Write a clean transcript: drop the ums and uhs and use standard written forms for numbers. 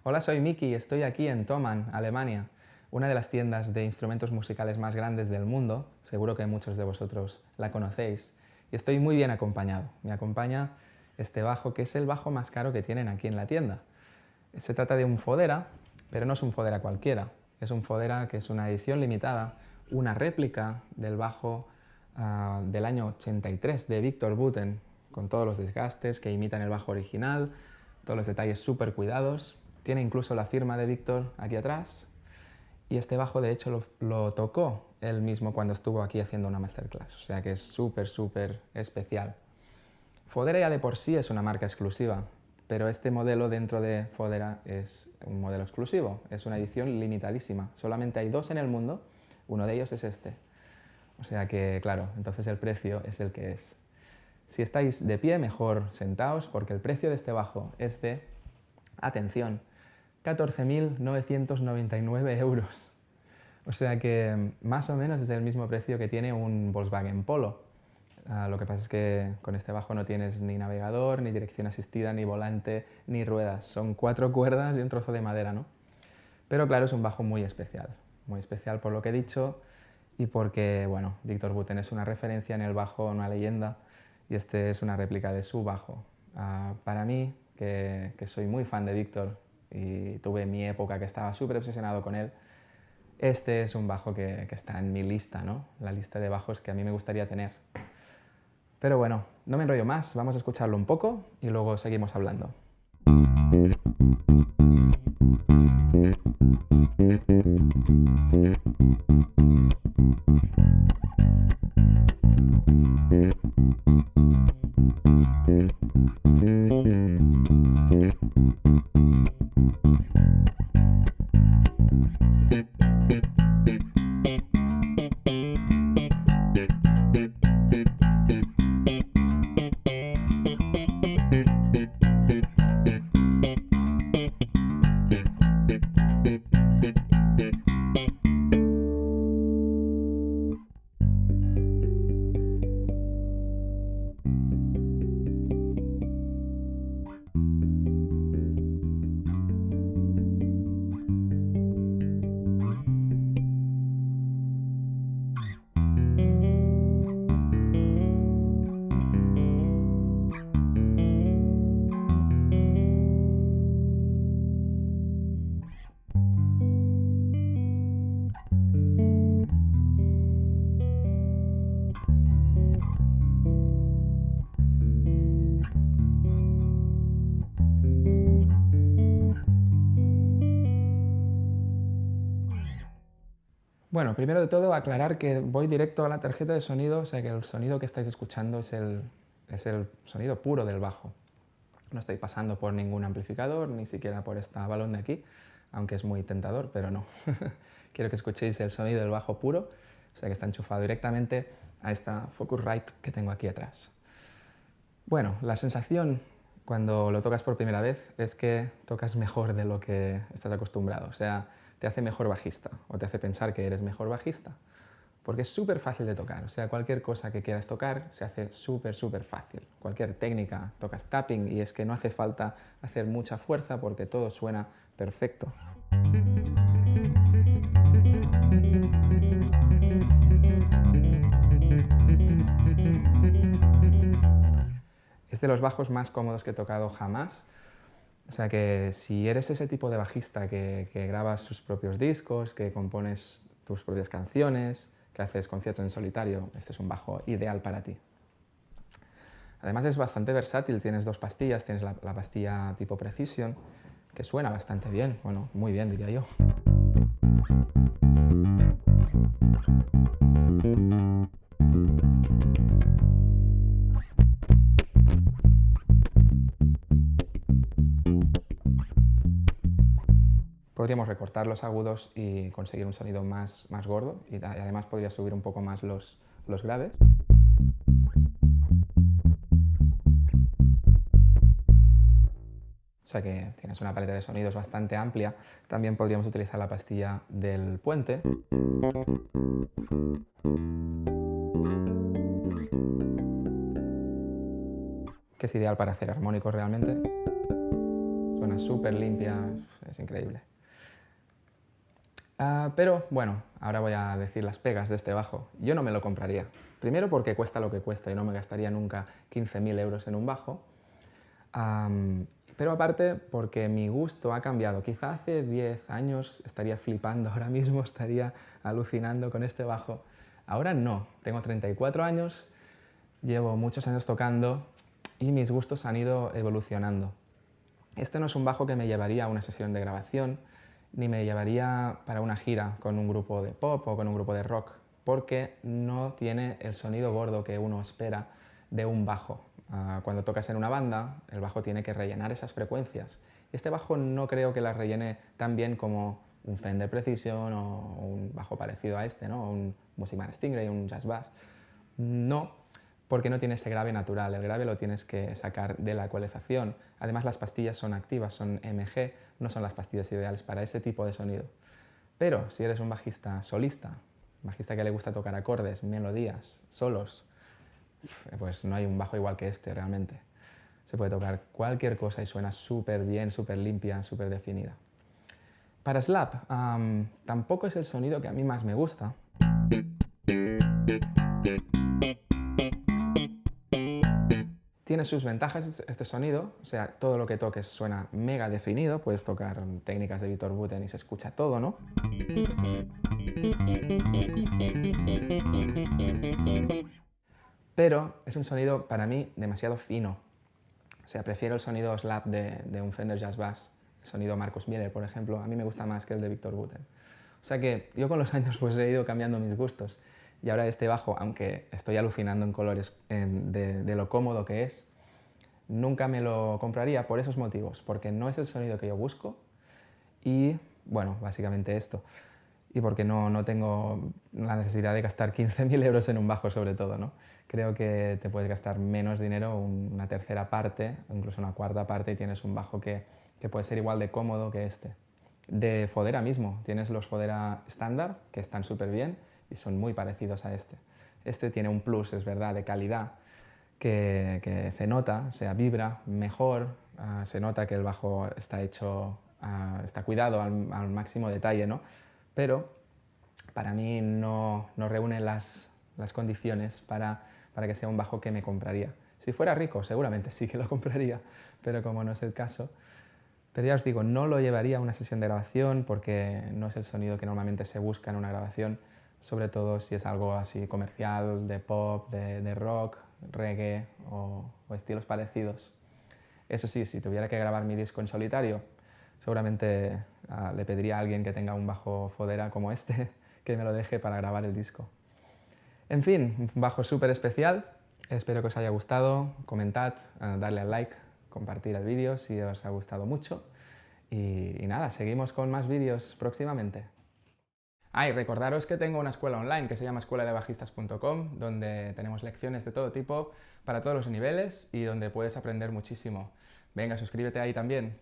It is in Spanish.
Hola, soy Miki y estoy aquí en Thomann, Alemania, una de las tiendas de instrumentos musicales más grandes del mundo. Seguro que muchos de vosotros la conocéis. Y estoy muy bien acompañado. Me acompaña este bajo, que es el bajo más caro que tienen aquí en la tienda. Se trata de un Fodera, pero no es un Fodera cualquiera. Es un Fodera que es una edición limitada, una réplica del bajo del año 83 de Victor Wooten, con todos los desgastes que imitan el bajo original, todos los detalles súper cuidados. Tiene incluso la firma de Victor aquí atrás. Y este bajo, de hecho, lo tocó él mismo cuando estuvo aquí haciendo una masterclass. O sea que es súper especial. Fodera ya de por sí es una marca exclusiva, pero este modelo dentro de Fodera es un modelo exclusivo. Es una edición limitadísima. Solamente hay dos en el mundo. Uno de ellos es este. O sea que, claro, entonces el precio es el que es. Si estáis de pie, mejor sentaos, porque el precio de este bajo es de, atención, 14.999 euros. O sea que más o menos es el mismo precio que tiene un Volkswagen Polo. Lo que pasa es que con este bajo no tienes ni navegador, ni dirección asistida, ni volante, ni ruedas. Son 4 cuerdas y un trozo de madera, ¿no? Pero claro, es un bajo muy especial por lo que he dicho y porque, bueno, Victor Wooten es una referencia en el bajo, una leyenda, y este es una réplica de su bajo. Para mí, que soy muy fan de Victor y tuve mi época que estaba súper obsesionado con él, este es un bajo que está en mi lista, ¿no? La lista de bajos que a mí me gustaría tener. Pero bueno, no me enrollo más, vamos a escucharlo un poco y luego seguimos hablando. Bueno, primero de todo aclarar que voy directo a la tarjeta de sonido, o sea que el sonido que estáis escuchando es el sonido puro del bajo. No estoy pasando por ningún amplificador, ni siquiera por esta balón de aquí, aunque es muy tentador, pero no. Quiero que escuchéis el sonido del bajo puro, o sea que está enchufado directamente a esta Focusrite que tengo aquí atrás. Bueno, la sensación cuando lo tocas por primera vez es que tocas mejor de lo que estás acostumbrado, o sea, te hace mejor bajista o te hace pensar que eres mejor bajista, porque es súper fácil de tocar, o sea, cualquier cosa que quieras tocar se hace súper fácil. Cualquier técnica, tocas tapping y es que no hace falta hacer mucha fuerza porque todo suena perfecto. Es de los bajos más cómodos que he tocado jamás. O sea que si eres ese tipo de bajista que grabas sus propios discos, que compones tus propias canciones, que haces conciertos en solitario, este es un bajo ideal para ti. Además es bastante versátil, tienes dos pastillas, tienes la pastilla tipo Precision, que suena bastante bien, bueno, muy bien diría yo. Podríamos recortar los agudos y conseguir un sonido más gordo y además podría subir un poco más los graves. O sea que tienes una paleta de sonidos bastante amplia. También podríamos utilizar la pastilla del puente. Que es ideal para hacer armónicos realmente. suena súper limpia, es increíble. Pero bueno, ahora voy a decir las pegas de este bajo. Yo no me lo compraría. Primero porque cuesta lo que cuesta y no me gastaría nunca 15.000 euros en un bajo. Pero aparte porque mi gusto ha cambiado. Quizá hace 10 años estaría flipando ahora mismo, estaría alucinando con este bajo. Ahora no, tengo 34 años, llevo muchos años tocando y mis gustos han ido evolucionando. Este no es un bajo que me llevaría a una sesión de grabación, ni me llevaría para una gira con un grupo de pop o con un grupo de rock, porque no tiene el sonido gordo que uno espera de un bajo. Cuando tocas en una banda, el bajo tiene que rellenar esas frecuencias. Este bajo no creo que las rellene tan bien como un Fender Precision o un bajo parecido a este, ¿no? Un Music Man Stingray, un Jazz Bass. No, porque no tiene ese grave natural. El grave lo tienes que sacar de la ecualización. Además, las pastillas son activas, son MG, no son las pastillas ideales para ese tipo de sonido. Pero si eres un bajista solista, un bajista que le gusta tocar acordes, melodías, solos, pues no hay un bajo igual que este realmente. Se puede tocar cualquier cosa y suena súper bien, súper limpia, súper definida. Para slap, tampoco es el sonido que a mí más me gusta. Tiene sus ventajas este sonido, o sea, todo lo que toques suena mega definido, puedes tocar técnicas de Victor Wooten y se escucha todo, ¿no? Pero es un sonido para mí demasiado fino, o sea, prefiero el sonido slap de un Fender Jazz Bass, el sonido Marcus Miller, por ejemplo, a mí me gusta más que el de Victor Wooten. O sea que yo con los años pues he ido cambiando mis gustos y ahora este bajo, aunque estoy alucinando en colores de lo cómodo que es, nunca me lo compraría por esos motivos, porque no es el sonido que yo busco y, bueno, básicamente esto. Y porque no tengo la necesidad de gastar 15.000 euros en un bajo sobre todo, ¿no? Creo que te puedes gastar menos dinero, una tercera parte, incluso una cuarta parte, y tienes un bajo que puede ser igual de cómodo que este. De Fodera mismo, tienes los Fodera estándar, que están súper bien y son muy parecidos a este. Este tiene un plus, es verdad, de calidad, que se nota, o sea, vibra mejor, se nota que el bajo está hecho, está cuidado al máximo detalle, ¿no? Pero para mí no reúne las condiciones para que sea un bajo que me compraría. Si fuera rico, seguramente sí que lo compraría, pero como no es el caso. Pero ya os digo, no lo llevaría a una sesión de grabación porque no es el sonido que normalmente se busca en una grabación, sobre todo si es algo así comercial, de pop, de rock, reggae o estilos parecidos. Eso sí, si tuviera que grabar mi disco en solitario, seguramente le pediría a alguien que tenga un bajo Fodera como este que me lo deje para grabar el disco. En fin, un bajo súper especial. Espero que os haya gustado. Comentad, darle al like, compartir el vídeo si os ha gustado mucho. Y nada, seguimos con más vídeos próximamente. Y recordaros que tengo una escuela online que se llama escueladebajistas.com, donde tenemos lecciones de todo tipo, para todos los niveles y donde puedes aprender muchísimo. Venga, suscríbete ahí también.